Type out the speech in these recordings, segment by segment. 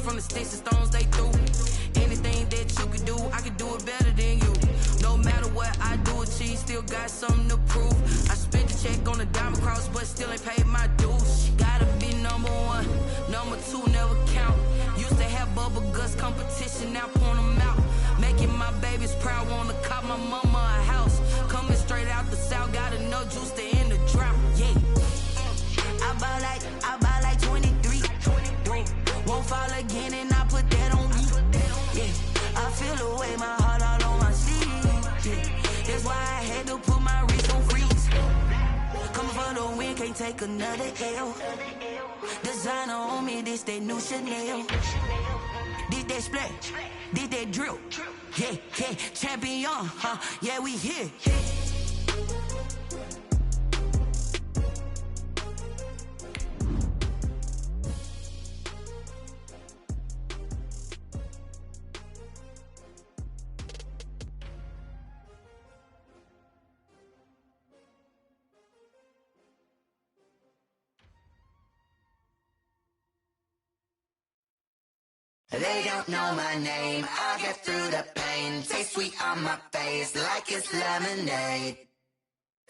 from the sticks and stones they threw. Anything that you could do, I could do it better than you. No matter what I do, achieve, still got something to prove. I spent the check on the diamond cross, but still ain't paid my dues. Gotta be number one, number two never count. Used to have bubble guts competition, now point them out. Making my babies proud, wanna cop my mama a house. Coming straight out the south, got enough juice to end the drought. Yeah, I buy like 23. Won't fall again, and I put that on me. Yeah, I feel the way, my heart all on my sleeve. Yeah, that's why I had to put my wrist on freeze. Coming for the win, can't take another L. Designer on me, this that new Chanel. Did that splash, did that drill. Yeah, champion, huh? Yeah, we here. They don't know my name, I get through the pain. Taste sweet on my face like it's lemonade.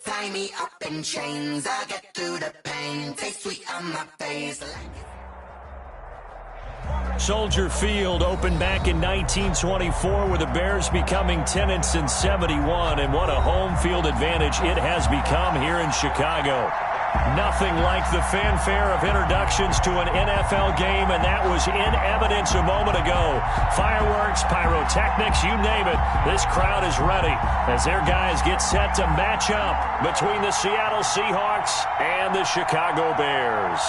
Tie me up in chains, I get through the pain. Taste sweet on my face like Soldier Field opened back in 1924 with the Bears becoming 10-71, and what a home field advantage it has become here in Chicago. Nothing like the fanfare of introductions to an NFL game, and that was in evidence a moment ago. Fireworks, pyrotechnics, you name it. This crowd is ready as their guys get set to match up between the Seattle Seahawks and the Chicago Bears.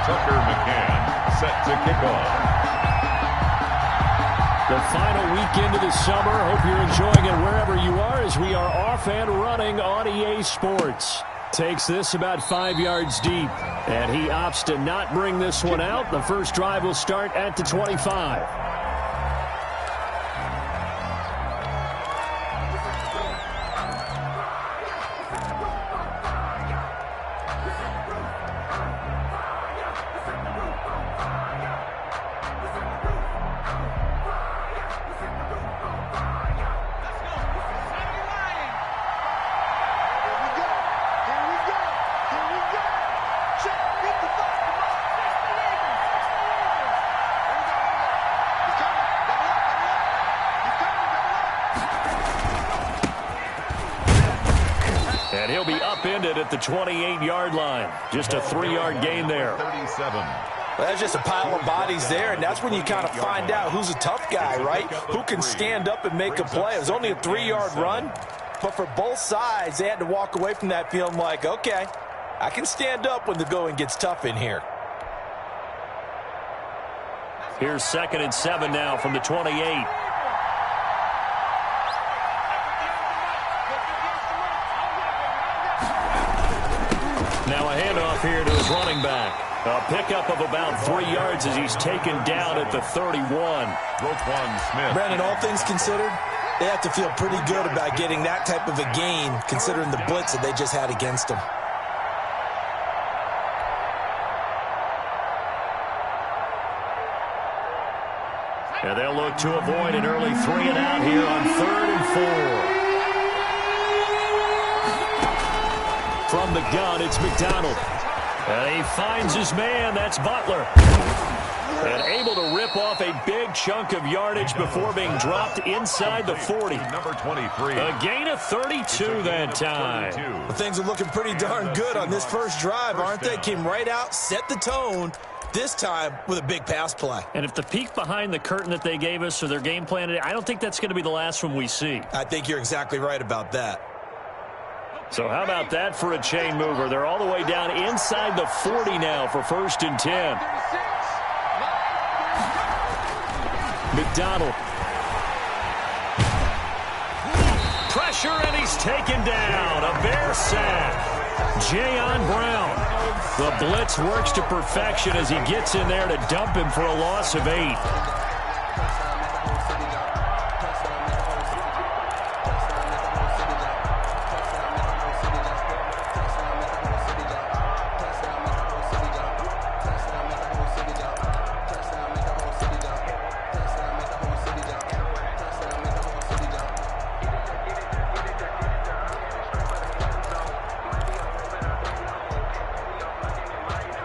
Tucker McCann set to kick off. The final weekend of the summer. Hope you're enjoying it wherever you are as we are off and running on EA Sports. Takes this about 5 yards deep, and he opts to not bring this one out. The first drive will start at the 25. And he'll be upended at the 28-yard line. Just a 3-yard gain there. 37. Well, that's just a pile of bodies there, and that's when you kind of find out who's a tough guy, right? Who can stand up and make a play. It was only a 3-yard run, but for both sides, they had to walk away from that feeling like, okay, I can stand up when the going gets tough in here. Here's 2nd and 7 now from the 28. Now a handoff here to his running back. A pickup of about 3 yards as he's taken down at the 31. Roquan Smith. Brandon, all things considered, they have to feel pretty good about getting that type of a gain considering the blitz that they just had against them. And they'll look to avoid an early 3 and out here on 3rd and 4. From the gun, it's McDonald. And he finds his man. That's Butler. And able to rip off a big chunk of yardage before being dropped inside the 40. Number 23. A gain of 32 that time. Well, things are looking pretty darn good on this first drive, aren't they? Came right out, set the tone, this time with a big pass play. And if the peek behind the curtain that they gave us or their game plan today, I don't think that's going to be the last one we see. I think you're exactly right about that. So how about that for a chain mover? They're all the way down inside the 40 now for 1st and 10. McDonald. Pressure, and he's taken down. A Bear sack. Jayon Brown. The blitz works to perfection as he gets in there to dump him for a loss of 8.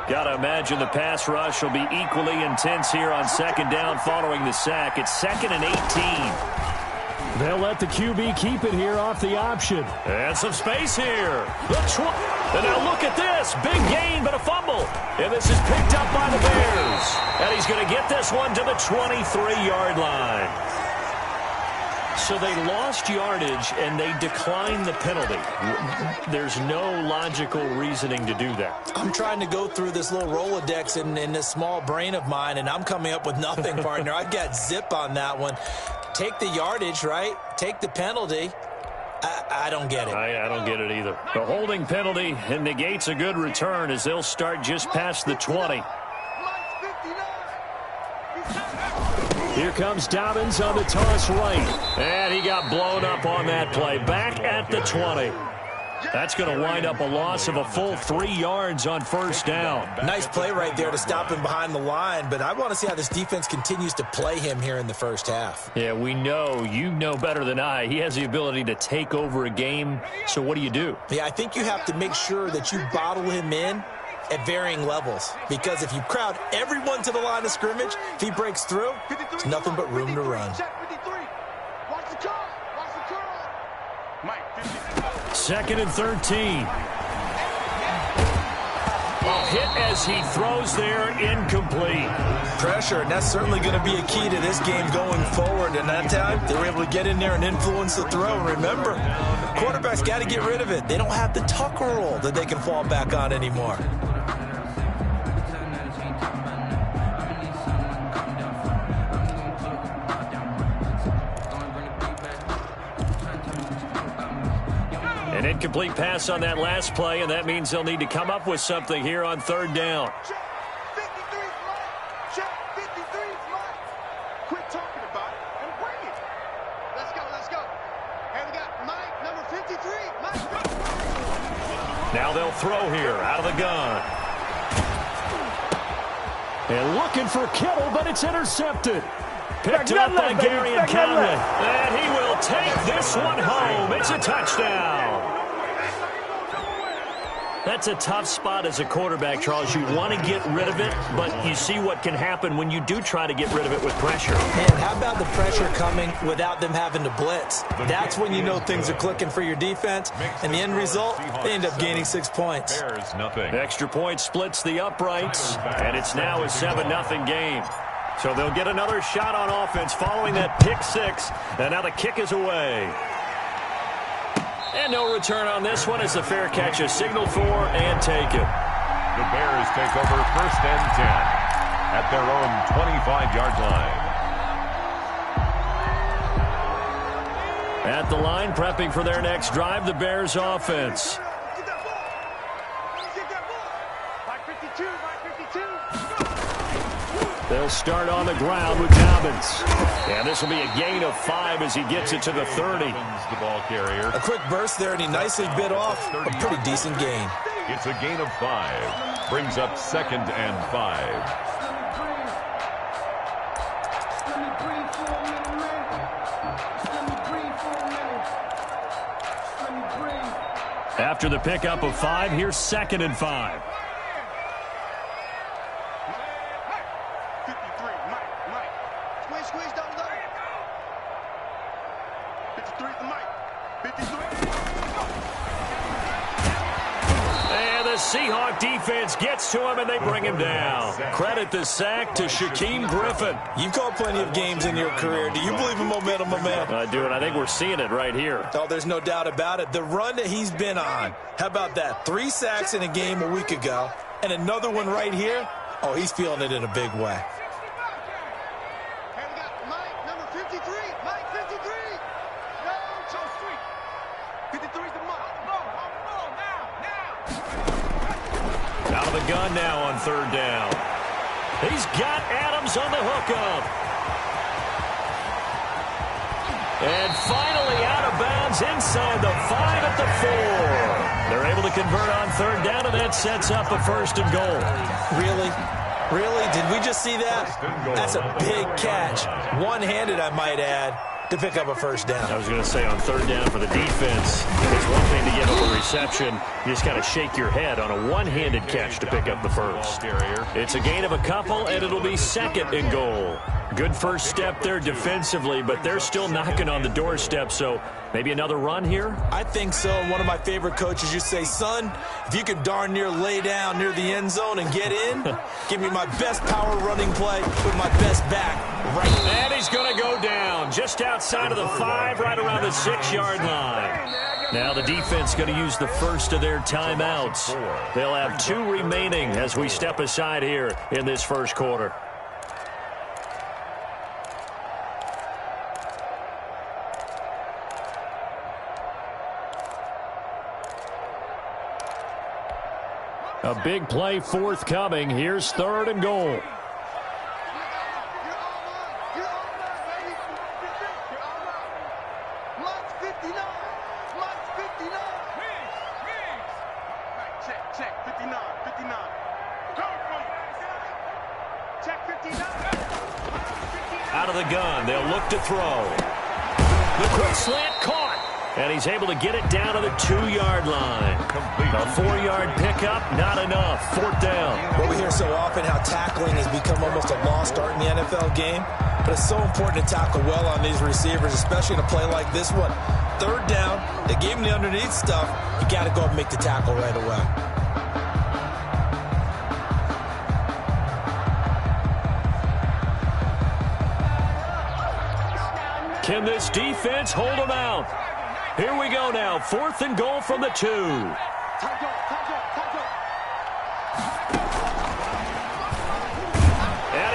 Got to imagine the pass rush will be equally intense here on second down following the sack. It's 2nd and 18. They'll let the QB keep it here off the option. And some space here. And now look at this. Big gain, but a fumble. And this is picked up by the Bears. And he's going to get this one to the 23-yard line. So they lost yardage, and they declined the penalty. There's no logical reasoning to do that. I'm trying to go through this little Rolodex in this small brain of mine, and I'm coming up with nothing, partner. I got zip on that one. Take the yardage, right? Take the penalty. I don't get it. I don't get it either. The holding penalty negates a good return as they'll start just past the 20. Here comes Dobbins on the toss right. And he got blown up on that play. Back at the 20. That's going to wind up a loss of a full 3 yards on first down. Nice play right there to stop him behind the line, but I want to see how this defense continues to play him here in the first half. Yeah, we know. You know better than I. He has the ability to take over a game, so what do? Yeah, I think you have to make sure that you bottle him in at varying levels, because if you crowd everyone to the line of scrimmage, if he breaks through, there's nothing but room to run. 2nd and 13. A hit as he throws there, incomplete. Pressure, and that's certainly going to be a key to this game going forward. And that time, they were able to get in there and influence the throw. Remember, quarterbacks got to get rid of it. They don't have the tuck rule that they can fall back on anymore. An incomplete pass on that last play, and that means they'll need to come up with something here on third down. Quit talking about it and bring it. Let's go. And we got Mike, number 53. Now they'll throw here out of the gun. And looking for Kittle, but it's intercepted. Picked up by Gary and Conley. And he will take this one home. It's a touchdown. That's a tough spot as a quarterback, Charles. You want to get rid of it, but you see what can happen when you do try to get rid of it with pressure. Man, how about the pressure coming without them having to blitz? That's when you know things are clicking for your defense. And the end result, they end up gaining 6 points. Extra point splits the uprights, and it's now a 7-0 game. So they'll get another shot on offense following that pick six. And now the kick is away. And no return on this one as the fair catch is signaled for and taken. The Bears take over 1st and 10 at their own 25-yard line. At the line, prepping for their next drive, the Bears offense. They'll start on the ground with Dobbins. And this will be a gain of 5 as he gets it to the 30. The ball carrier. A quick burst there, and he nicely bit off a pretty decent gain. It's a gain of 5. Brings up 2nd and 5. After the pickup of 5, here's 2nd and 5. Seahawk defense gets to him, and they bring him down. Credit the sack to Shaquem Griffin. You've called plenty of games in your career. Do you believe in momentum, my man? I do, and I think we're seeing it right here. Oh, there's no doubt about it. The run that he's been on, how about that? 3 sacks in a game a week ago, and another one right here. Oh, he's feeling it in a big way. And we got Mike, number 53. Mike, 53. No, so sweet. 53's the Mike. Out of the gun now on 3rd down. He's got Adams on the hookup. And finally out of bounds inside the 5 at the 4. They're able to convert on 3rd down, and that sets up a 1st and goal. Really? Really? Did we just see that? That's a big catch. One-handed, I might add. to pick up a first down. I was going to say, on third down for the defense, it's one thing to get over reception. You just got to shake your head on a one-handed catch to pick up the first. It's a gain of a couple, and it'll be second and goal. Good first step there defensively, but they're still knocking on the doorstep, so maybe another run here? I think so. One of my favorite coaches used to say, son, if you can darn near lay down near the end zone and get in, give me my best power running play with my best back right now. And he's going to go down just outside of the 5, right around the 6-yard line. Now the defense going to use the first of their timeouts. They'll have 2 remaining as we step aside here in this first quarter. A big play forthcoming. Here's third and goal. Out of the gun, they'll look to throw. The quick slant caught. And he's able to get it down to the 2-yard line. A 4-yard pickup, not enough. Fourth down. Well, we hear so often how tackling has become almost a lost art in the NFL game. But it's so important to tackle well on these receivers, especially in a play like this one. Third down, they gave him the underneath stuff. You got to go up and make the tackle right away. Can this defense hold them out? Here we go now. Fourth and goal from the 2. And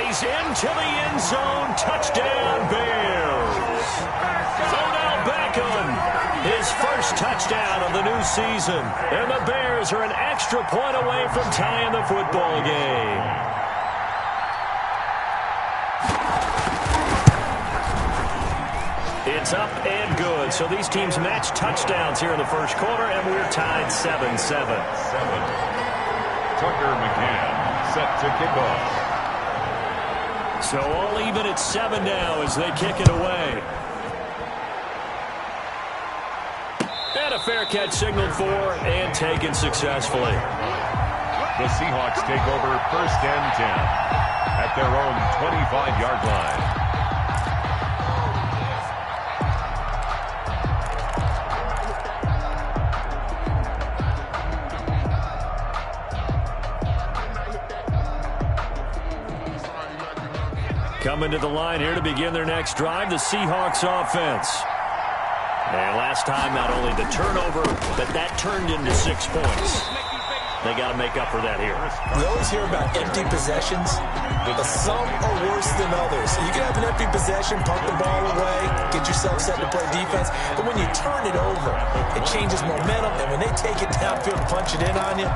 he's into the end zone. Touchdown, Bears. Odell Beckham, his first touchdown of the new season. And the Bears are an extra point away from tying the football game. It's up and good. So these teams match touchdowns here in the first quarter, and we're tied 7-7. Tucker McCann set to kick off. So all even at 7 now as they kick it away. And a fair catch signaled for and taken successfully. The Seahawks take over first and 10 at their own 25-yard line. Coming to the line here to begin their next drive, the Seahawks offense. And last time, not only the turnover, but that turned into 6 points. They got to make up for that here. We always hear about empty possessions, but some are worse than others. You can have an empty possession, pump the ball away, get yourself set to play defense, but when you turn it over, it changes momentum, and when they take it downfield and punch it in on you,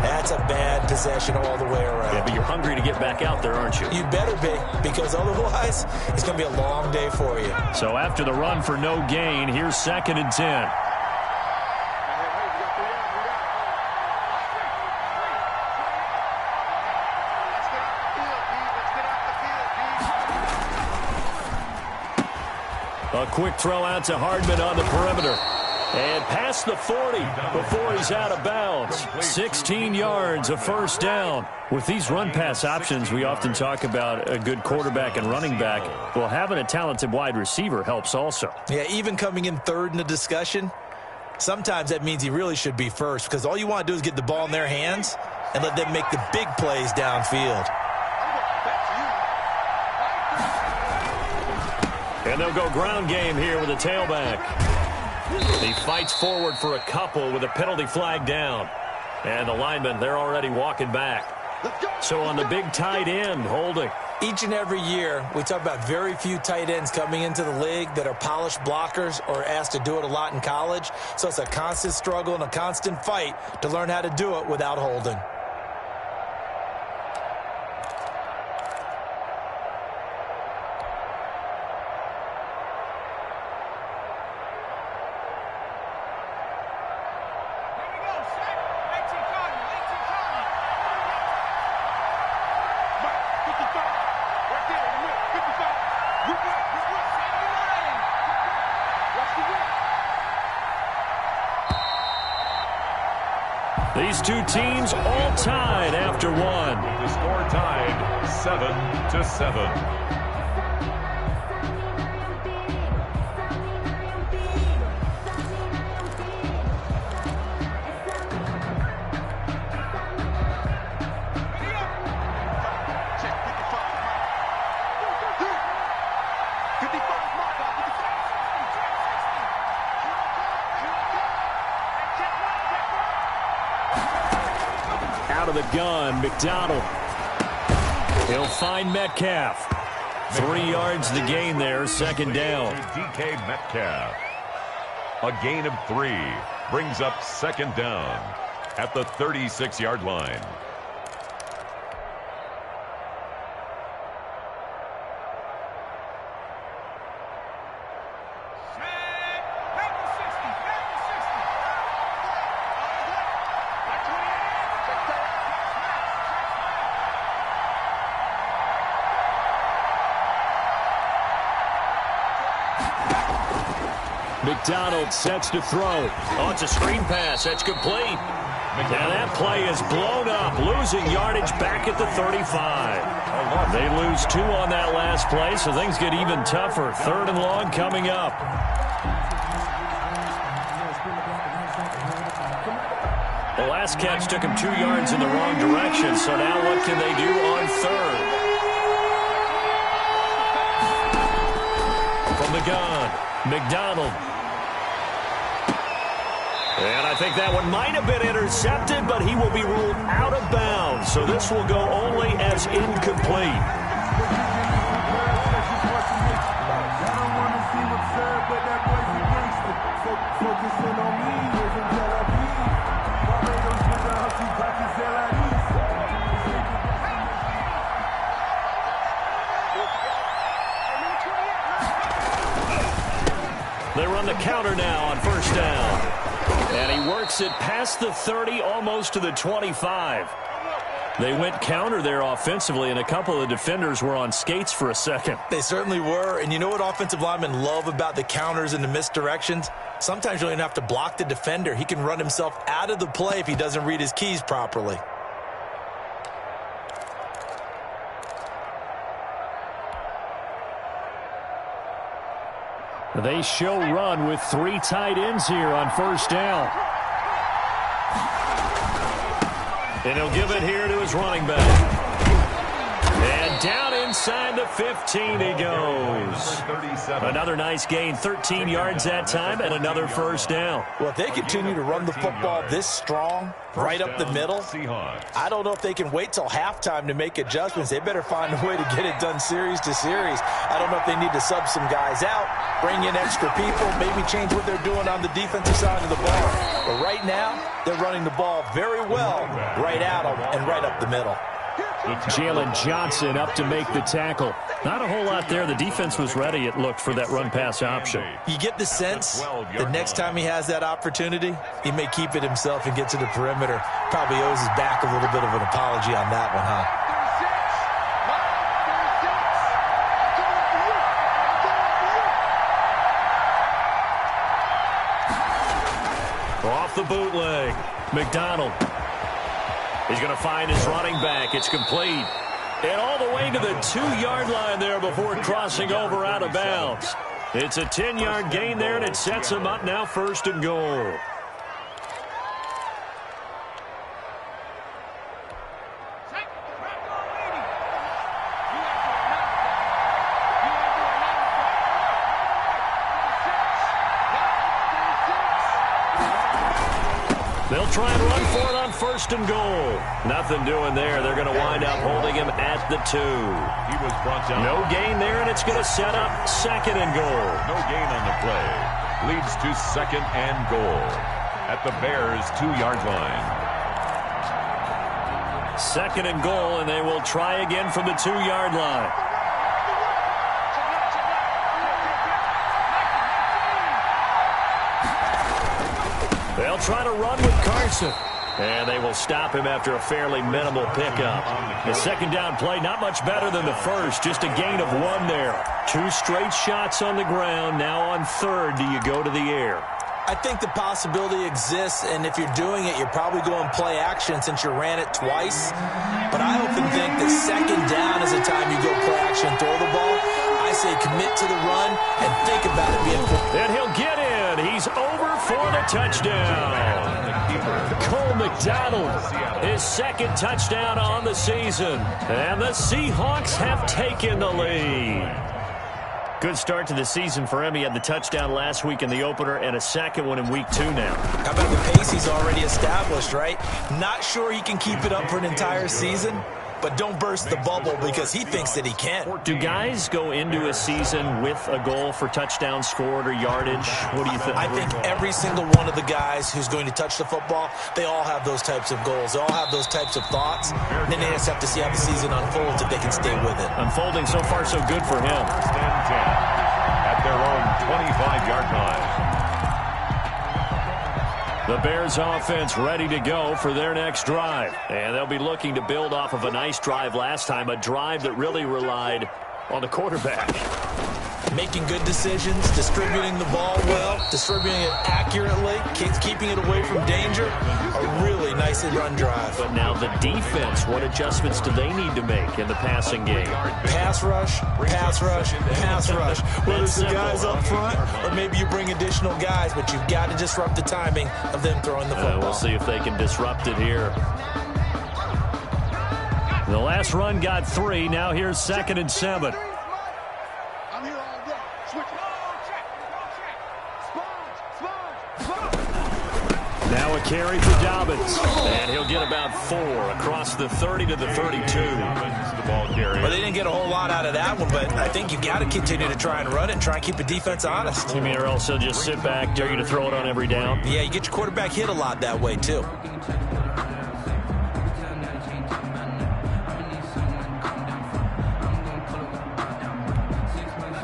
that's a bad possession all the way around. Yeah, but you're hungry to get back out there, aren't you? You better be, because otherwise, it's going to be a long day for you. So after the run for no gain, here's 2nd and 10. A quick throw out to Hardman on the perimeter. And past the 40 before he's out of bounds. 16 yards, a first down. With these run-pass options, we often talk about a good quarterback and running back. Well, having a talented wide receiver helps also. Yeah, even coming in third in the discussion, sometimes that means he really should be first, because all you want to do is get the ball in their hands and let them make the big plays downfield. And they'll go ground game here with a tailback. He fights forward for a couple with a penalty flag down. And the linemen, they're already walking back. So on the big tight end, holding. Each and every year, we talk about very few tight ends coming into the league that are polished blockers or asked to do it a lot in college. So it's a constant struggle and a constant fight to learn how to do it without holding. These two teams all tied after one. The score tied 7-7. Out of the gun, McDonald. He'll find Metcalf. 3 yards to gain there, second down. DK Metcalf. A gain of 3 brings up second down at the 36-yard line. McDonald sets to throw. Oh, it's a screen pass. That's complete. And that play is blown up, losing yardage back at the 35. They lose 2 on that last play, so things get even tougher. 3rd and long coming up. The last catch took him 2 yards in the wrong direction, so now what can they do on 3rd? From the gun, McDonald. And I think that one might have been intercepted, but he will be ruled out of bounds. So this will go only as incomplete. They run the counter now on first down. And he works it past the 30, almost to the 25. They went counter there offensively, and a couple of defenders were on skates for a second. They certainly were. And you know what offensive linemen love about the counters and the misdirections? Sometimes you don't even have to block the defender. He can run himself out of the play if he doesn't read his keys properly. They show run with 3 tight ends here on first down. And he'll give it here to his running back. And down inside the 15 he goes. Another nice gain, 13 yards that time, and another first down. Well, if they continue to run the football this strong, right up the middle, I don't know if they can wait till halftime to make adjustments. They better find a way to get it done series to series. I don't know if they need to sub some guys out, bring in extra people, maybe change what they're doing on the defensive side of the ball. But right now, they're running the ball very well right at them and right up the middle. Jalen Johnson up to make the tackle. Not a whole lot there. The defense was ready, it looked, for that run-pass option. You get the sense the next time he has that opportunity, he may keep it himself and get to the perimeter. Probably owes his back a little bit of an apology on that one, huh? Off the bootleg, McDonald. He's going to find his running back. It's complete. And all the way to the 2-yard line there before crossing over out of bounds. It's a 10-yard gain there, and it sets him up now first and goal. They'll try and run for it on first and goal. Nothing doing there. They're going to wind up holding him at the 2. He was brought down. No gain there, and it's going to set up second and goal. No gain on the play. Leads to second and goal at the Bears' 2-yard line. Second and goal, and they will try again from the 2-yard line. They'll try to run with Carson. And they will stop him after a fairly minimal pickup. The second down play, not much better than the first. Just a gain of 1 there. 2 straight shots on the ground. Now on third, do you go to the air? I think the possibility exists, and if you're doing it, you're probably going play action since you ran it twice. But I often think that second down is the time you go play action and throw the ball. I say commit to the run and think about it being full. And he'll get in. He's over for the touchdown. Cole McDonald, his second touchdown on the season. And the Seahawks have taken the lead. Good start to the season for him. He had the touchdown last week in the opener and a second one in week 2 now. How about the pace he's already established, right? Not sure he can keep it up for an entire season, but don't burst the bubble because he thinks that he can. Do guys go into a season with a goal for touchdowns scored or yardage? What do you think? I think every single one of the guys who's going to touch the football, they all have those types of goals. They all have those types of thoughts. And then they just have to see how the season unfolds if they can stay with it. Unfolding so far so good for him. First and 10 at their own 25-yard line. The Bears offense ready to go for their next drive. And they'll be looking to build off of a nice drive last time, a drive that really relied on the quarterback. Making good decisions, distributing the ball well, distributing it accurately, keeping it away from danger. A really nicely run drive. But now the defense, what adjustments do they need to make in the passing game? Pass rush, pass rush, pass rush. Whether it's the guys up front or maybe you bring additional guys, but you've got to disrupt the timing of them throwing the football. We'll see if they can disrupt it here. The last run got 3. Now here's 2nd and 7. I'm here all day. Switch. Now a carry for Dobbins. And he'll get about 4 across the 30 to the 32. Well, they didn't get a whole lot out of that one, but I think you've got to continue to try and run it and try and keep the defense honest. You mean, or else they'll just sit back, dare you to throw it on every down? Yeah, you get your quarterback hit a lot that way, too.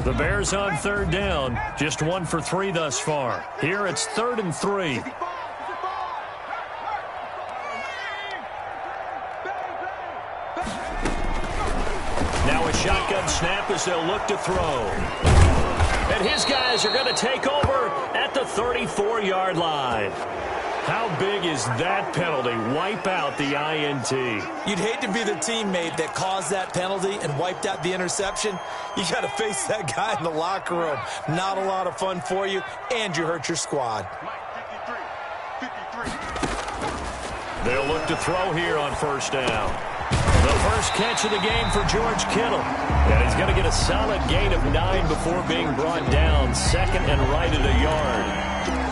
The Bears on 3rd down. Just 1 for 3 thus far. Here it's 3rd and 3. Now a shotgun snap as they'll look to throw. And his guys are going to take over at the 34-yard line. How big is that penalty? Wipe out the INT. You'd hate to be the teammate that caused that penalty and wiped out the interception. You got to face that guy in the locker room. Not a lot of fun for you, and you hurt your squad. 53. They'll look to throw here on 1st down. The first catch of the game for George Kittle. And he's going to get a solid gain of 9 before being brought down. 2nd and right at a yard.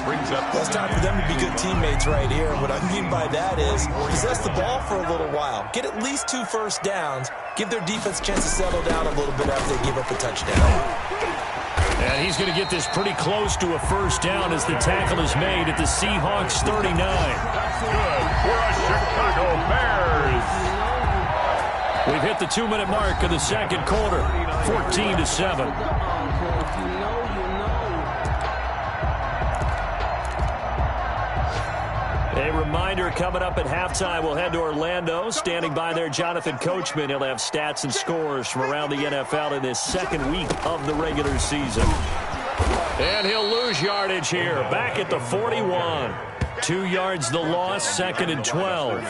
Brings up. Well, it's time for them to be good teammates right here. And what I mean by that is possess the ball for a little while. Get at least 2 first downs. Give their defense a chance to settle down a little bit after they give up a touchdown. And he's going to get this pretty close to a 1st down as the tackle is made at the Seahawks 39. That's good for a Chicago Bears. We've hit the 2-minute mark of the 2nd quarter, 14-7. A reminder coming up at halftime, we'll head to Orlando. Standing by there, Jonathan Coachman. He'll have stats and scores from around the NFL in this 2nd week of the regular season. And he'll lose yardage here, back at the 41. 2 yards the loss, 2nd and 12.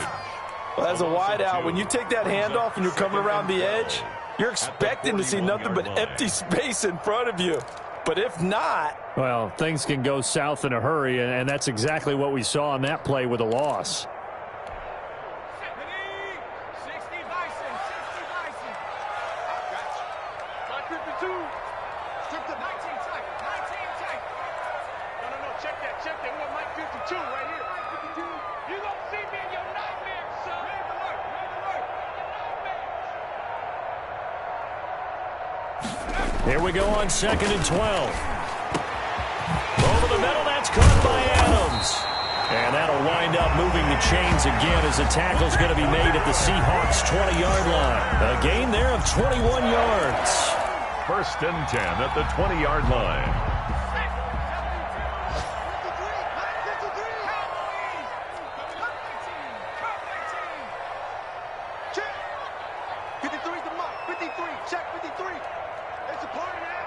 Well, as a wideout, when you take that handoff and you're coming around the edge, you're expecting to see nothing but empty space in front of you. But if not... Well, things can go south in a hurry, and that's exactly what we saw on that play with a loss. 60 Bison. 60 Bison. Mike 52. Strip the 19 tight. 19 tight. No. Check that. We want Mike 52 right here. Mike 52. You don't see me in your nightmares, son. Red alert. Here we go on 2nd and 12. Over the middle, that's caught by Adams. And that'll wind up moving the chains again as the tackle's going to be made at the Seahawks 20-yard line. A gain there of 21 yards. 1st and 10 at the 20-yard line. 53's the mark. 53. Check 53. It's a party now.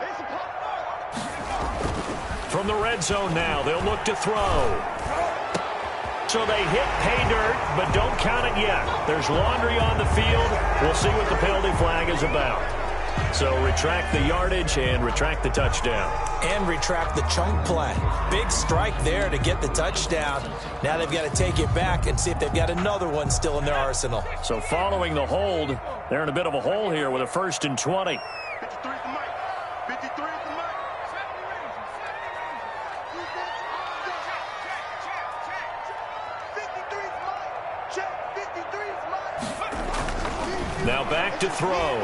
It's a party. From the red zone now, they'll look to throw. So they hit pay dirt, but don't count it yet. There's laundry on the field. We'll see what the penalty flag is about. So retract the yardage and retract the touchdown. And retract the chunk play. Big strike there to get the touchdown. Now they've got to take it back and see if they've got another one still in their arsenal. So following the hold, they're in a bit of a hole here with a 1st and 20. 53 is the mic. 53 is the mic. Now back to throw.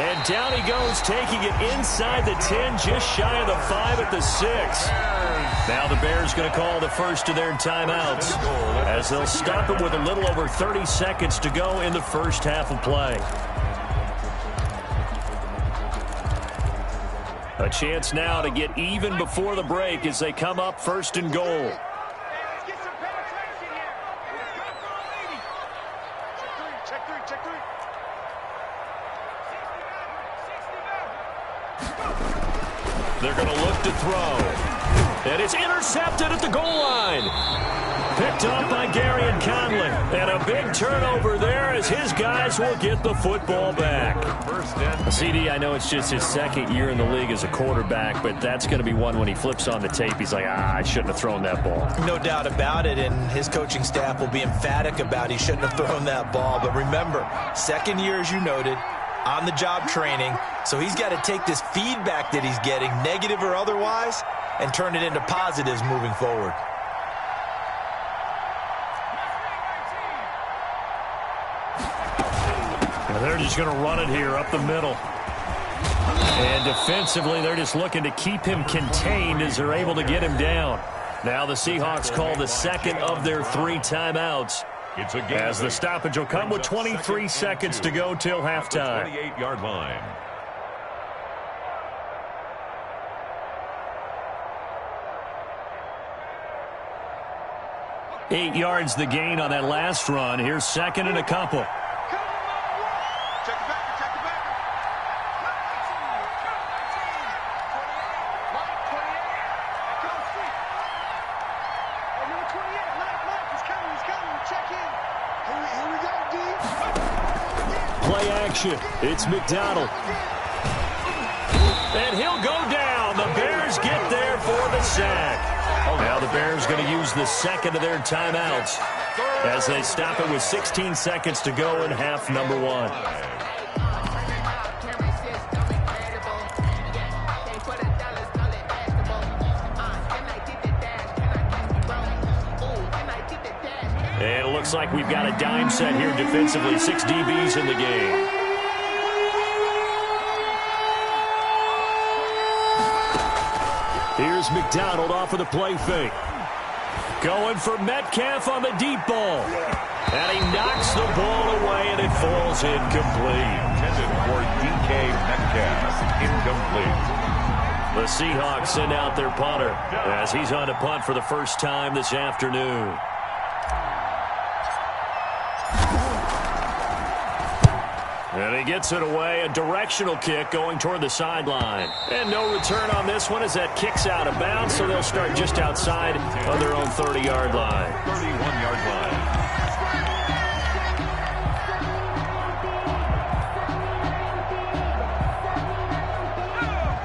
And down he goes, taking it inside the 10, just shy of the 5 at the 6. Now the Bears going to call the first of their timeouts as they'll stop it with a little over 30 seconds to go in the first half of play. A chance now to get even before the break as they come up 1st and goal. They're going to look to throw. And it's intercepted at the goal line. Picked up by Gary and Conley. And a big turnover there as his guys will get the football back. CD, I know it's just his 2nd year in the league as a quarterback, but that's going to be one when he flips on the tape. He's like, I shouldn't have thrown that ball. No doubt about it, and his coaching staff will be emphatic about he shouldn't have thrown that ball. But remember, 2nd year, as you noted, on-the-job training, so he's got to take this feedback that he's getting, negative or otherwise, and turn it into positives moving forward. And they're just going to run it here up the middle. And defensively, they're just looking to keep him contained as they're able to get him down. Now the Seahawks call the 2nd of their 3 timeouts. As the stoppage will come with 23 seconds to go till halftime. 28-yard line. Eight yards the gain on that last run. Here's 2nd and a couple. Play action. It's McDonald. And he'll go down. The Bears get there for the sack. Now the Bears going to use the 2nd of their timeouts as they stop it with 16 seconds to go in half number 1. And it looks like we've got a dime set here defensively. 6 DBs in the game. Here's McDonald off of the play fake. Going for Metcalf on the deep ball. And he knocks the ball away, and it falls incomplete. Intended for DK Metcalf. Incomplete. The Seahawks send out their punter as he's on to punt for the first time this afternoon. And he gets it away, a directional kick going toward the sideline. And no return on this one as that kicks out of bounds, so they'll start just outside of their own 30-yard line. 31-yard line.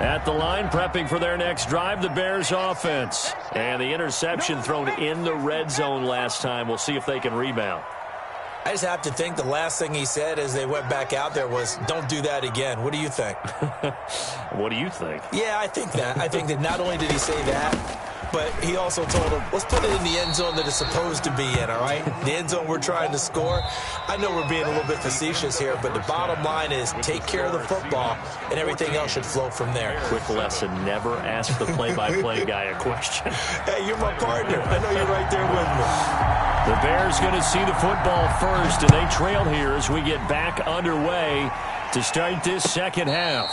At the line, prepping for their next drive, the Bears offense. And the interception thrown in the red zone last time. We'll see if they can rebound. I just have to think the last thing he said as they went back out there was, don't do that again. What do you think? What do you think? Yeah, I think that. I think that not only did he say that, but he also told him, let's put it in the end zone that it's supposed to be in, all right? The end zone we're trying to score. I know we're being a little bit facetious here, but the bottom line is take care of the football, and everything else should flow from there. Quick lesson, never ask the play-by-play guy a question. Hey, you're my partner. I know you're right there with me. The Bears going to see the football first, and they trail here as we get back underway to start this second half.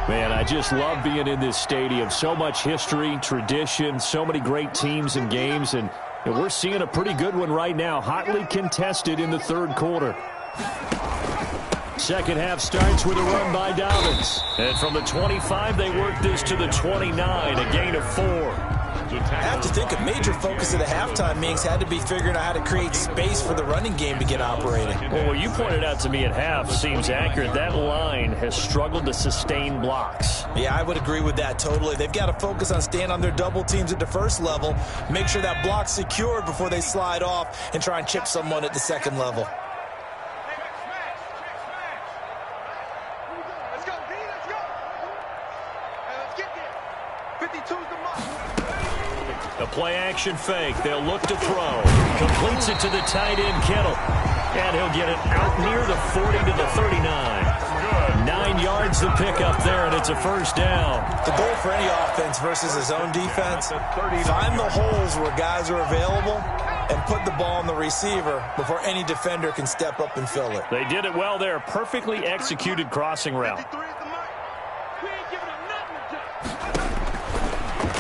Man, I just love being in this stadium. So much history, tradition, so many great teams and games, and And we're seeing a pretty good one right now, hotly contested in the third quarter. Second half starts with a run by Dobbins. And from the 25, they work this to the 29, a gain of 4. I have to think a major focus of the halftime meetings had to be figuring out how to create space for the running game to get operating. Well, what you pointed out to me at half seems accurate. That line has struggled to sustain blocks. Yeah, I would agree with that totally. They've got to focus on staying on their double teams at the first level, make sure that block's secured before they slide off and try and chip someone at the second level. Let's go, D, let's go. Let's get there. 52's the mark. A play-action fake. They'll look to throw. Completes it to the tight end, Kittle. And he'll get it out near the 40 to the 39. 9 yards to pick up there, and it's a first down. The goal for any offense versus his own defense, find the holes where guys are available and put the ball on the receiver before any defender can step up and fill it. They did it well there. Perfectly executed crossing route.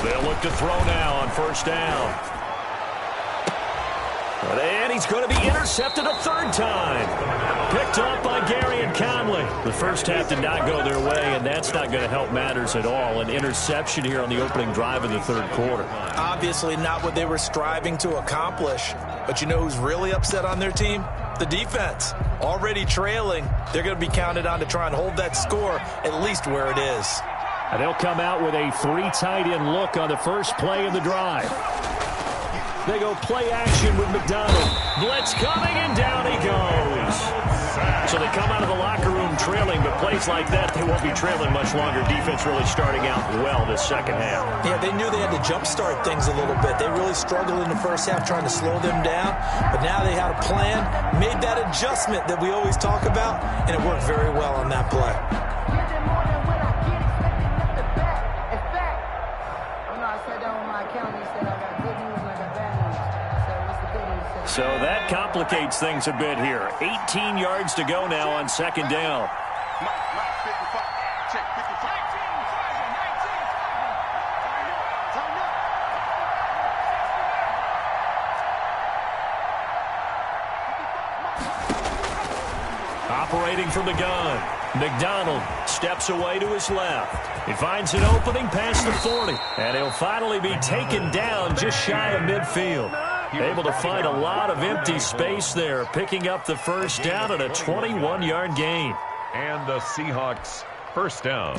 They'll look to throw now on first down. And he's going to be intercepted a third time. Picked up by Gary and Conley. The first half did not go their way, and that's not going to help matters at all. An interception here on the opening drive of the third quarter. Obviously not what they were striving to accomplish. But you know who's really upset on their team? The defense. Already trailing. They're going to be counted on to try and hold that score at least where it is. And they'll come out with a 3 tight end look on the first play of the drive. They go play action with McDonald. Blitz coming, and down he goes. So they come out of the locker room trailing, but plays like that, they won't be trailing much longer. Defense really starting out well this second half. Yeah, they knew they had to jumpstart things a little bit. They really struggled in the first half trying to slow them down, but now they had a plan, made that adjustment that we always talk about, and it worked very well on that play. So that complicates things a bit here. 18 yards to go now on second down. Operating from the gun. McDonald steps away to his left. He finds an opening past the 40. And he'll finally be taken down just shy of midfield. Able to find a lot of empty space there, picking up the first down and a 21-yard gain. And the Seahawks first down.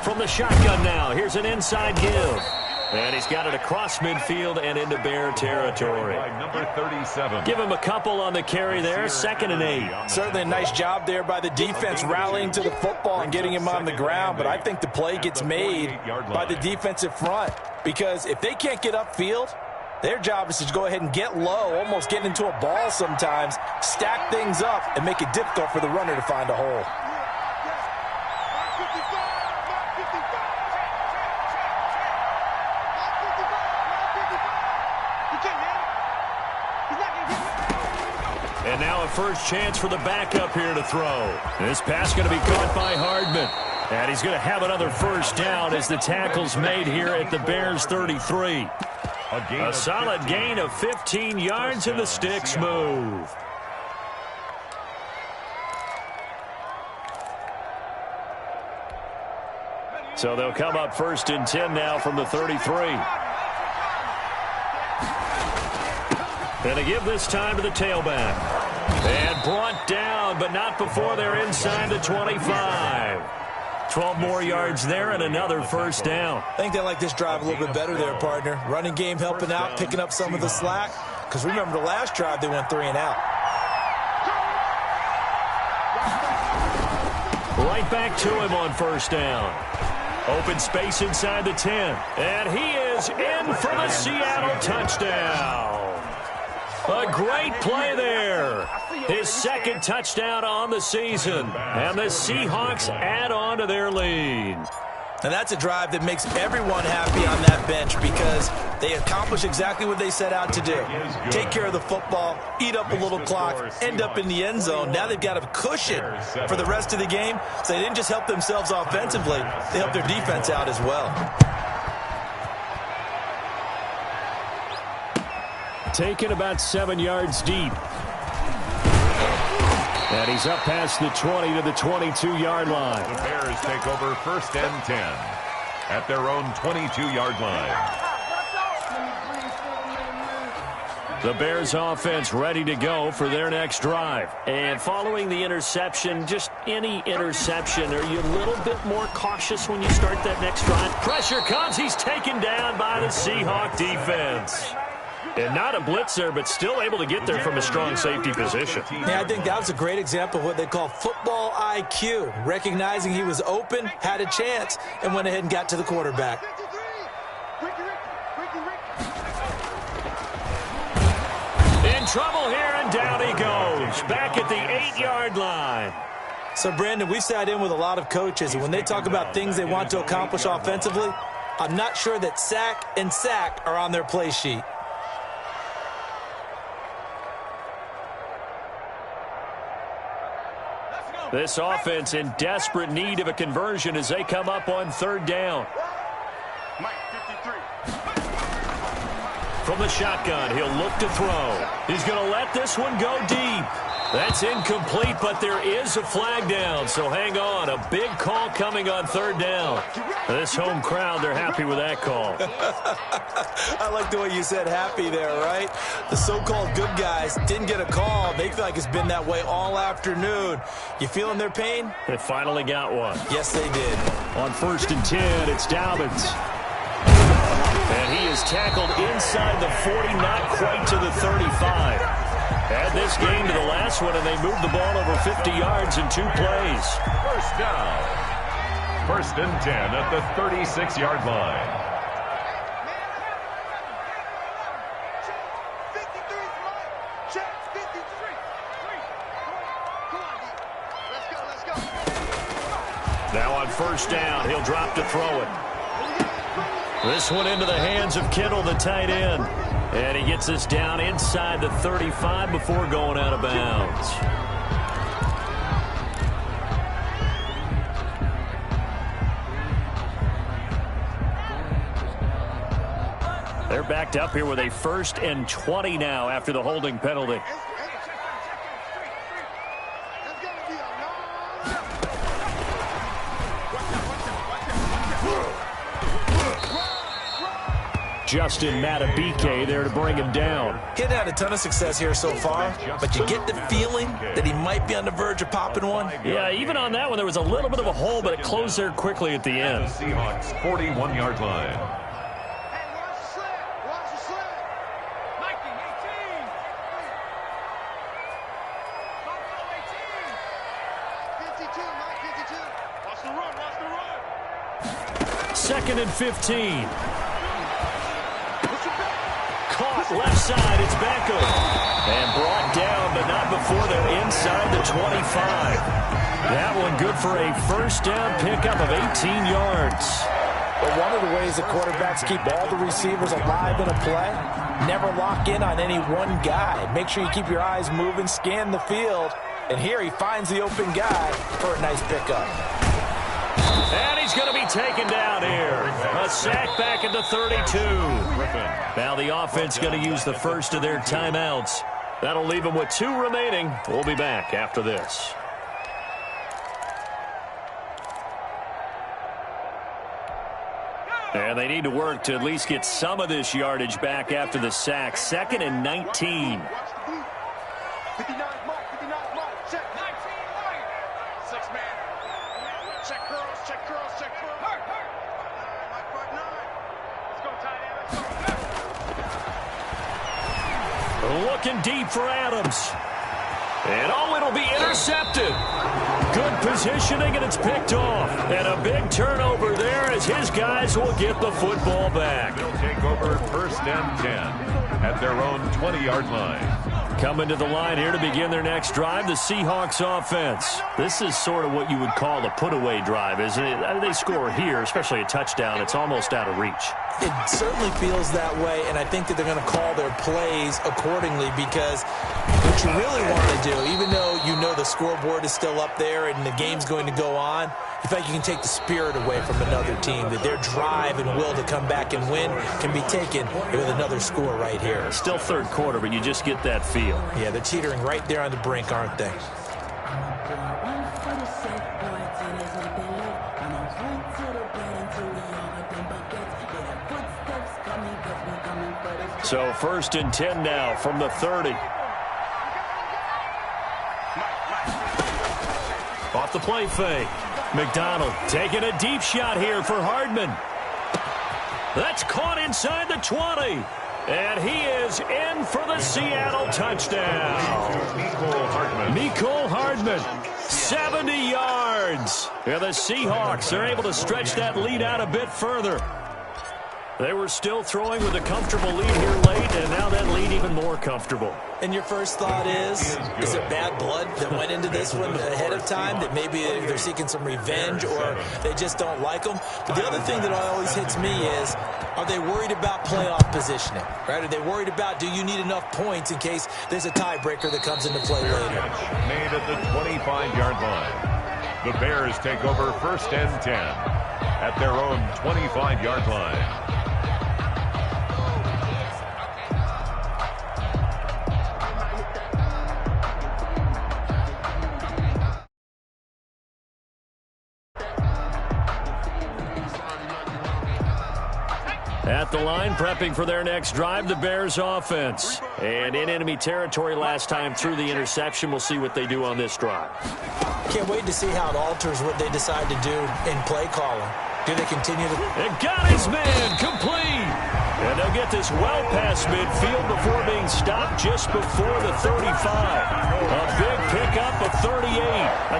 From the shotgun now, here's an inside give. And he's got it across midfield and into Bear territory. Number 37. Give him a couple on the carry there, 2nd and 8. Certainly a nice job there by the defense rallying to the football and getting him on the ground, but I think the play gets made by the defensive front because if they can't get upfield, their job is to go ahead and get low, almost get into a ball sometimes, stack things up, and make it difficult for the runner to find a hole. And now a first chance for the backup here to throw. This pass going to be caught by Hardman. And he's going to have another first down as the tackle's made here at the Bears 33. A solid gain of 15 yards and the sticks move. So they'll come up 1st and 10 now from the 33. And they give this time to the tailback. And brought down, but not before they're inside the 25. 12 more yards there and another first down. I think they like this drive a little bit better there, partner. Running game helping out, picking up some of the slack. Because remember the last drive, they went 3 and out. Right back to him on first down. Open space inside the 10. And he is in for the Seattle touchdown. A great play there. His 2nd touchdown on the season. And the Seahawks add on to their lead. And that's a drive that makes everyone happy on that bench because they accomplish exactly what they set out to do. Take care of the football, eat up a little clock, end up in the end zone. Now they've got a cushion for the rest of the game. So they didn't just help themselves offensively, they helped their defense out as well. Taken about 7 yards deep. And he's up past the 20 to the 22-yard line. The Bears take over 1st and 10 at their own 22-yard line. The Bears offense ready to go for their next drive. And following the interception, just any interception, are you a little bit more cautious when you start that next drive? Pressure comes. He's taken down by the Seahawk defense. And not a blitzer, but still able to get there from a strong safety position. Yeah, I think that was a great example of what they call football IQ. Recognizing he was open, had a chance, and went ahead and got to the quarterback. In trouble here, and down he goes. Back at the 8-yard line. So, Brandon, we sat in with a lot of coaches, and when they talk about things they want to accomplish offensively, I'm not sure that sack and sack are on their play sheet. This offense in desperate need of a conversion as they come up on 3rd down. From the shotgun, he'll look to throw. He's going to let this one go deep. That's incomplete, but there is a flag down, so hang on. A big call coming on 3rd down. This home crowd, they're happy with that call. I like the way you said happy there, right? The so-called good guys didn't get a call. They feel like it's been that way all afternoon. You feeling their pain? They finally got one. Yes, they did. On 1st and 10, it's Dobbins. And he is tackled inside the 40, not quite to the 35. Add this game to the last one, and they moved the ball over 50 yards in 2 plays. 1st down. 1st and 10 at the 36-yard line. Now on 1st down, he'll drop to throw it. This one into the hands of Kittle, the tight end. And he gets us down inside the 35 before going out of bounds. They're backed up here with a 1st and 20 now after the holding penalty. Justin Matabike there to bring him down. He hadn't had a ton of success here so far, but you get the feeling that he might be on the verge of popping one. Yeah, even on that one, there was a little bit of a hole, but it closed there quickly at the end. The Seahawks 41-yard line. Second and 15. Caught left side, it's Beckham. And brought down, but not before they're inside the 25. That one good for a 1st down pickup of 18 yards. But one of the ways that quarterbacks keep all the receivers alive in a play, never lock in on any one guy. Make sure you keep your eyes moving, scan the field. And here he finds the open guy for a nice pickup. And he's going to be taken down here. A sack back at the 32. Now the offense going to use the first of their timeouts. That'll leave them with 2 remaining. We'll be back after this. And they need to work to at least get some of this yardage back after the sack. 2nd and 19. Looking deep for Adams. And it'll be intercepted. Good positioning, and it's picked off. And a big turnover there as his guys will get the football back. They'll take over 1st and 10 at their own 20-yard line. Coming to the line here to begin their next drive, the Seahawks offense. This is sort of what you would call a put-away drive, isn't it? I mean, they score here, especially a touchdown. It's almost out of reach. It certainly feels that way, and I think that they're going to call their plays accordingly because what you really want to do, even though you know the scoreboard is still up there and the game's going to go on, in fact, you can take the spirit away from another team, that their drive and will to come back and win can be taken with another score right here. Still third quarter, but you just get that feel. Yeah, they're teetering right there on the brink, aren't they? So 1st and 10 now from the 30. Off the play fake. McDonald taking a deep shot here for Hardman. That's caught inside the 20. And he is in for the Seattle touchdown. Mecole Hardman, 70 yards. And the Seahawks are able to stretch that lead out a bit further. They were still throwing with a comfortable lead here late, and now that lead even more comfortable. And your first thought is it bad blood that went into this one ahead of time, that maybe they're seeking some revenge or they just don't like them? But the other thing that always hits me is, are they worried about playoff positioning? Right? Are they worried about, do you need enough points in case there's a tiebreaker that comes into play later? Made at the 25-yard line. The Bears take over 1st and 10 at their own 25-yard line. At the line, prepping for their next drive, the Bears offense. And in enemy territory last time through the interception. We'll see what they do on this drive. Can't wait to see how it alters what they decide to do in play calling. Do they continue to... And got his man complete. And they'll get this well past midfield before being stopped just before the 35. A big pickup of 38.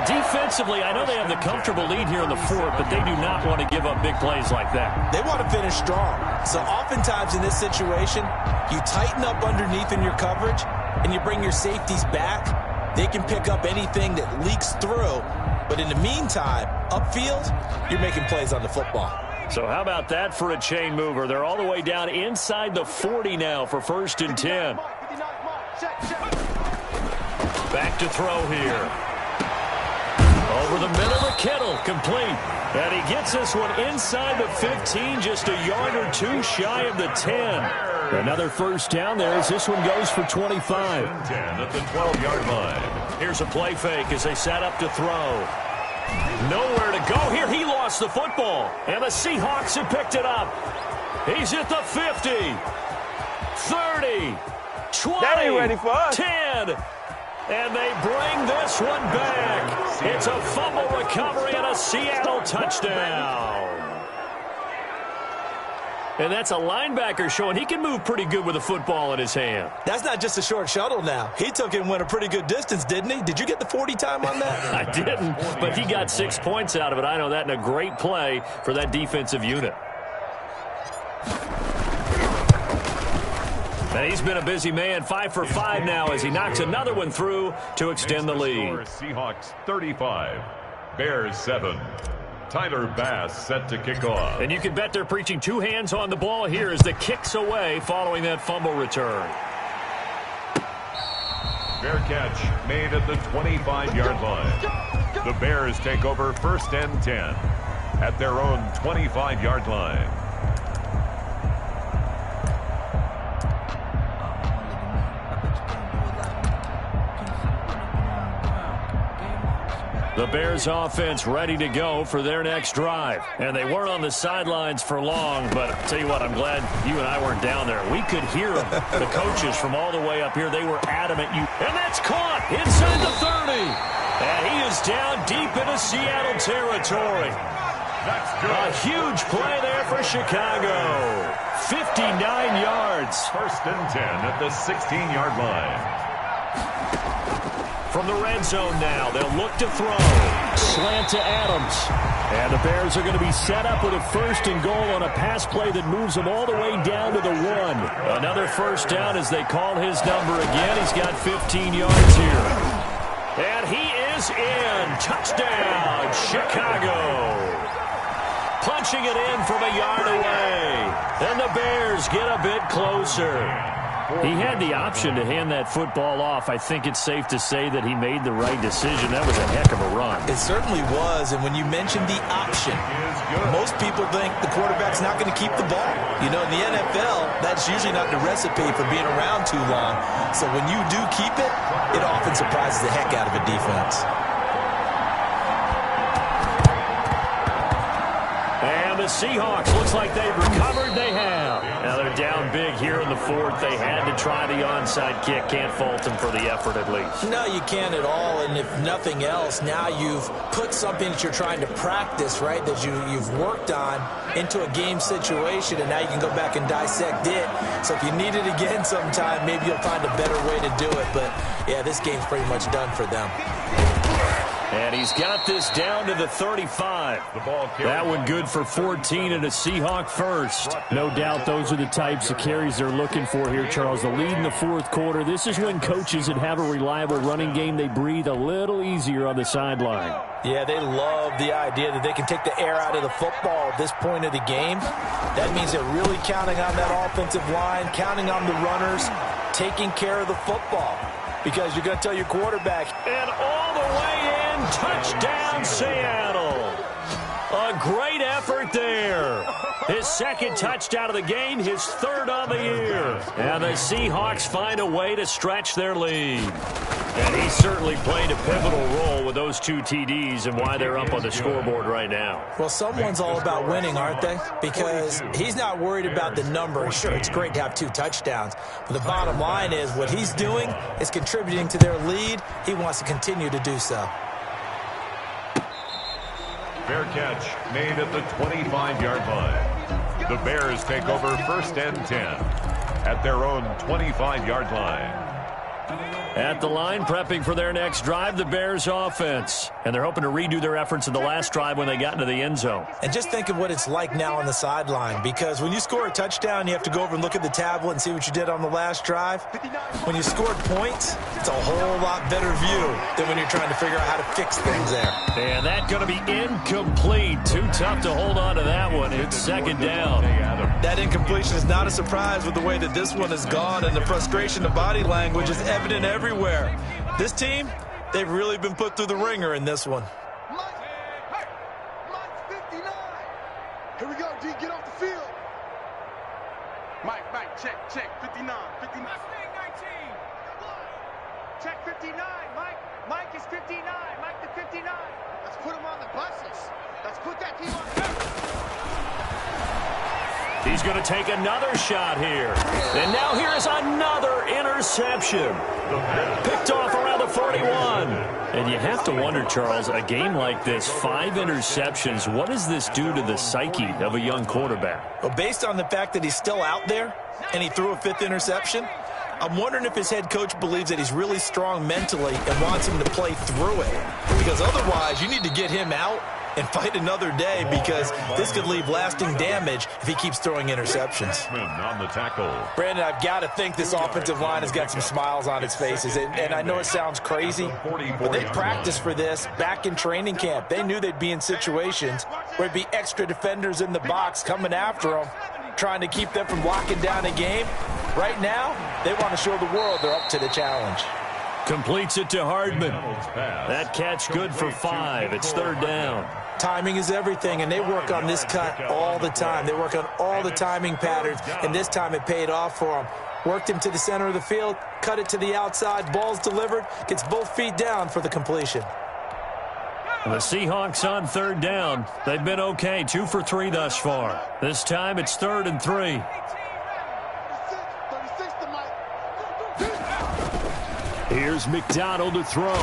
Defensively, I know they have the comfortable lead here in the 4th, but they do not want to give up big plays like that. They want to finish strong. So oftentimes in this situation, you tighten up underneath in your coverage and you bring your safeties back. They can pick up anything that leaks through. But in the meantime, upfield, you're making plays on the football. So how about that for a chain mover? They're all the way down inside the 40 now for 1st and 10. Back to throw here. Over the middle to Kittle, complete. And he gets this one inside the 15, just a yard or two shy of the 10. Another first down there as this one goes for 25. 10 at the 12-yard line. Here's a play fake as they set up to throw. Nowhere to go here. He lost the football. And the Seahawks have picked it up. He's at the 50, 30, 20, that ain't ready for us. 10. And they bring this one back. It's a fumble recovery and a Seattle touchdown. And that's a linebacker showing he can move pretty good with a football in his hand. That's not just a short shuttle now. He took it and went a pretty good distance, didn't he? Did you get the 40 time on that? I didn't, but he got 6 points out of it. I know that, and a great play for that defensive unit. And he's been a busy man, 5 for 5 now as he knocks another one through to extend the lead. Seahawks 35, Bears 7. Tyler Bass set to kick off. And you can bet they're preaching two hands on the ball here as the kick's away following that fumble return. Fair catch made at the 25-yard line. The Bears take over 1st and 10 at their own 25-yard line. The Bears offense ready to go for their next drive. And they weren't on the sidelines for long, but I'll tell you what, I'm glad you and I weren't down there. We could hear them. The coaches from all the way up here, they were adamant. And that's caught inside the 30. And he is down deep into Seattle territory. That's good. A huge play there for Chicago. 59 yards. 1st and 10 at the 16-yard line. From the red zone now, they'll look to throw. Slant to Adams. And the Bears are going to be set up with a 1st and goal on a pass play that moves them all the way down to the 1. Another first down as they call his number again. He's got 15 yards here. And he is in. Touchdown, Chicago. Punching it in from a yard away. And the Bears get a bit closer. He had the option to hand that football off. I think it's safe to say that he made the right decision. That was a heck of a run. It certainly was, and when you mentioned the option, most people think the quarterback's not going to keep the ball. You know, in the NFL, that's usually not the recipe for being around too long. So when you do keep it, it often surprises the heck out of a defense. And the Seahawks, looks like they've recovered. They have. Now they're down big here in the 4th. They had to try the onside kick. Can't fault them for the effort at least. No, you can't at all. And if nothing else, now you've put something that you're trying to practice, right, that you've worked on into a game situation, and now you can go back and dissect it. So if you need it again sometime, maybe you'll find a better way to do it. But, yeah, this game's pretty much done for them. And he's got this down to the 35. That one good for 14 and a Seahawk first. No doubt those are the types of carries they're looking for here, Charles. The lead in the 4th quarter. This is when coaches that have a reliable running game, they breathe a little easier on the sideline. Yeah, they love the idea that they can take the air out of the football at this point of the game. That means they're really counting on that offensive line, counting on the runners, taking care of the football. Because you're going to tell your quarterback. And all the way in, touchdown Seattle. A great effort there. His 2nd touchdown of the game, his 3rd on the year. And the Seahawks find a way to stretch their lead. And he certainly played a pivotal role with those 2 TDs and why they're up on the scoreboard right now. Well, someone's all about winning, aren't they? Because he's not worried about the number. Sure, it's great to have 2 touchdowns. But the bottom line is what he's doing is contributing to their lead. He wants to continue to do so. Fair catch made at the 25-yard line. The Bears take over 1st and 10 at their own 25-yard line. At the line, prepping for their next drive, the Bears offense. And they're hoping to redo their efforts in the last drive when they got into the end zone. And just think of what it's like now on the sideline, because when you score a touchdown, you have to go over and look at the tablet and see what you did on the last drive. When you scored points, it's a whole lot better view than when you're trying to figure out how to fix things there. And that's going to be incomplete. Too tough to hold on to that one. It's 2nd down. That incompletion is not a surprise with the way that this one has gone, and the frustration of body language is evident everywhere. This team, they've really been put through the ringer in this one. Mike 59. Here we go, D. Get off the field. Mike, check. 59. 59. 19. Check 59. Mike is 59. Mike the 59. Let's put him on the buses. Let's put that team on the He's going to take another shot here. And now here is another interception. Picked off around the 41. And you have to wonder, Charles, a game like this, 5 interceptions, what does this do to the psyche of a young quarterback? Well, based on the fact that he's still out there and he threw a 5th interception, I'm wondering if his head coach believes that he's really strong mentally and wants him to play through it. Because otherwise, you need to get him out and fight another day, because this could leave lasting damage if he keeps throwing interceptions. On the tackle. Brandon, I've got to think this offensive line has got some smiles on its faces. And I know it sounds crazy, but they practiced for this back in training camp. They knew they'd be in situations where there'd be extra defenders in the box coming after them, trying to keep them from locking down a game. Right now, they want to show the world they're up to the challenge. Completes it to Hardman. That catch good for 5. It's 3rd down. Timing is everything, and they work on this cut all the time. They work on all the timing patterns, and this time it paid off for them. Worked him to the center of the field, cut it to the outside, ball's delivered, gets both feet down for the completion. The Seahawks on 3rd down. They've been okay, 2 for 3 thus far. This time it's 3rd and 3. Here's McDonald to throw.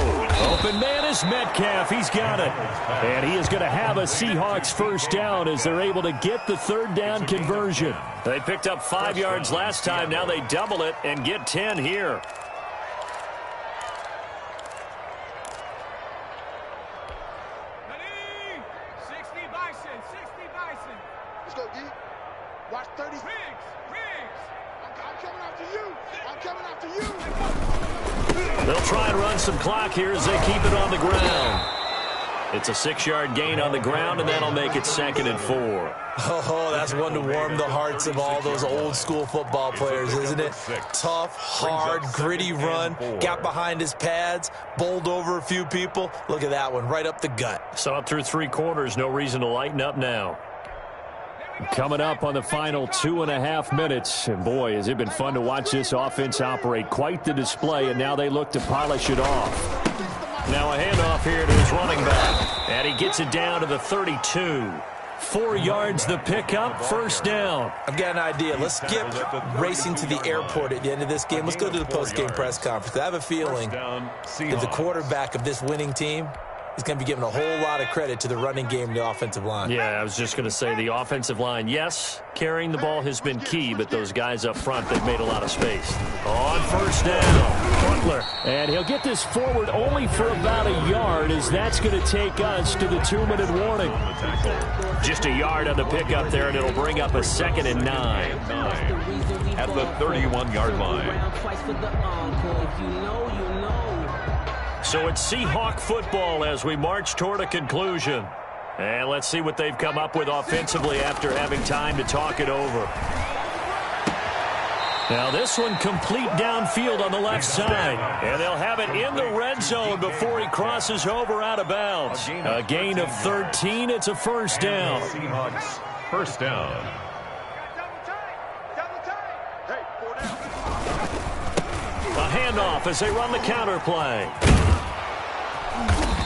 Open man is Metcalf. He's got it. And he is going to have a Seahawks first down as they're able to get the 3rd down conversion. They picked up 5 yards last time. Now they double it and get 10 here. Let's go, D. Watch 30. Riggs. I'm coming after you. I'm coming after you. They'll try and run some clock here as they keep it on the ground. It's a 6-yard gain on the ground, and that'll make it 2nd and 4. Oh, that's one to warm the hearts of all those old-school football players, isn't it? Tough, hard, gritty run, got behind his pads, bowled over a few people. Look at that one, right up the gut. So up through 3 quarters, no reason to lighten up now. Coming up on the final 2.5 minutes, and boy, has it been fun to watch this offense operate. Quite the display, and now they look to polish it off. Now a handoff here to his running back, and he gets it down to the 32. 4 yards the pickup, first down. I've got an idea. Let's skip racing to the airport at the end of this game. Let's go to the post-game press conference. I have a feeling that the quarterback of this winning team is going to be giving a whole lot of credit to the running game and the offensive line. Yeah, I was just going to say the offensive line, yes, carrying the ball has been key, but those guys up front, they've made a lot of space. On first down, Butler. And he'll get this forward only for about a yard, as that's going to take us to the 2-minute warning. Just a yard on the pickup there, and it'll bring up a 2nd and 9. At the 31-yard line. So it's Seahawk football as we march toward a conclusion. And let's see what they've come up with offensively after having time to talk it over. Now this one complete downfield on the left side. And they'll have it in the red zone before he crosses over out of bounds. A gain of 13. It's a first down. Seahawks first down. A handoff as they run the counter play.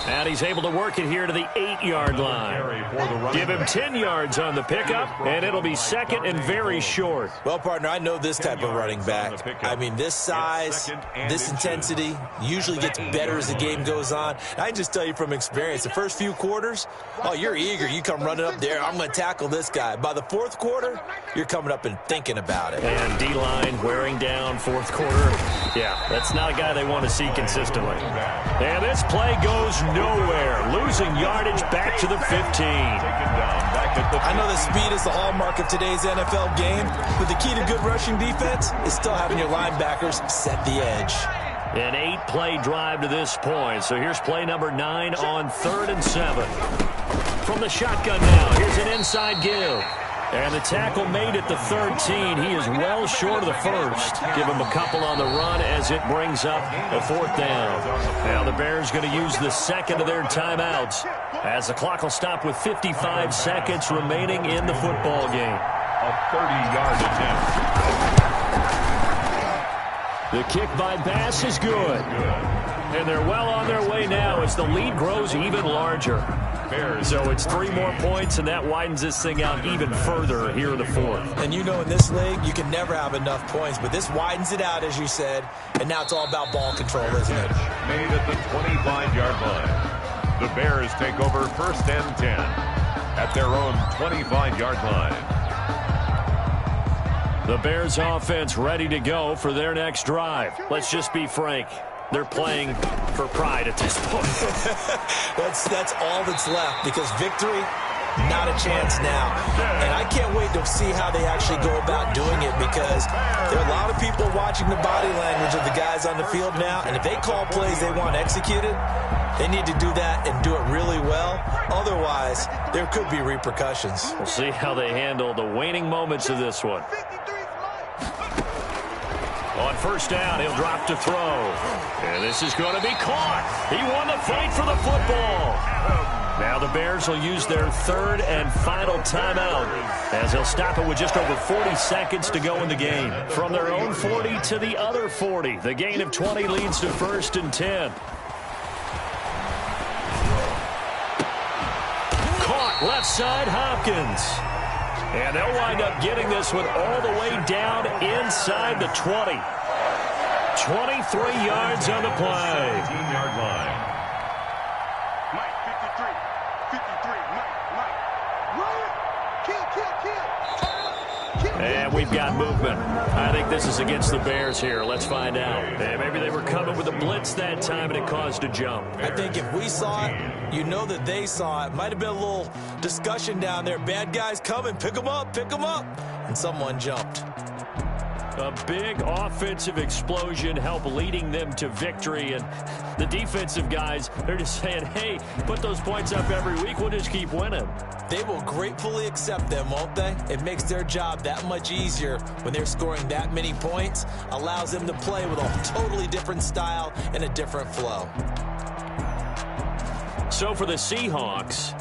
And he's able to work it here to the 8-yard line. Give him 10 yards on the pickup, and it'll be 2nd and very short. Well, partner, I know this type of running back. I mean, this size, this intensity usually gets better as the game goes on. I can just tell you from experience, the first few quarters, oh, you're eager. You come running up there, I'm going to tackle this guy. By the 4th quarter, you're coming up and thinking about it. And D-line wearing down 4th quarter. Yeah, that's not a guy they want to see consistently. And this play goes nowhere. Losing yardage back to the 15. I know that speed is the hallmark of today's NFL game, but the key to good rushing defense is still having your linebackers set the edge. An 8-play drive to this point. So here's play number 9 on 3rd and 7. From the shotgun now, here's an inside give. And the tackle made at the 13. He is well short of the first. Give him a couple on the run as it brings up a 4th down. Now the Bears going to use the 2nd of their timeouts as the clock will stop with 55 seconds remaining in the football game. A 30-yard attempt. The kick by Bass is good. And they're well on their way now as the lead grows even larger. So it's 3 more points, and that widens this thing out even further here in the 4th. And you know in this league, you can never have enough points, but this widens it out, as you said, and now it's all about ball control, isn't it? Made at the 25-yard line. The Bears take over 1st and 10 at their own 25-yard line. The Bears offense ready to go for their next drive. Let's just be frank. They're playing for pride at this point. That's all that's left, because victory, not a chance now. And I can't wait to see how they actually go about doing it, because there are a lot of people watching the body language of the guys on the field now, and if they call plays they want executed, they need to do that and do it really well. Otherwise, there could be repercussions. We'll see how they handle the waning moments of this one. On first down, he'll drop to throw. And this is going to be caught. He won the fight for the football. Now the Bears will use their 3rd and final timeout as they'll stop it with just over 40 seconds to go in the game. From their own 40 to the other 40. The gain of 20 leads to 1st and 10. Caught left side, Hopkins. And they'll wind up getting this one all the way down inside the 20. 23 yards on the play. 15-yard line. Mike, 53, Mike. Run! Kill! And we we've got movement. I think this is against the Bears here. Let's find out. And maybe they were coming with a blitz that time, and it caused a jump. I think if we saw it, you know that they saw it. Might have been a little discussion down there. Bad guys coming. Pick them up. Pick them up. And someone jumped. A big offensive explosion helped leading them to victory. And the defensive guys, they're just saying, hey, put those points up every week. We'll just keep winning. They will gratefully accept them, won't they? It makes their job that much easier when they're scoring that many points. Allows them to play with a totally different style and a different flow. So for the Seahawks,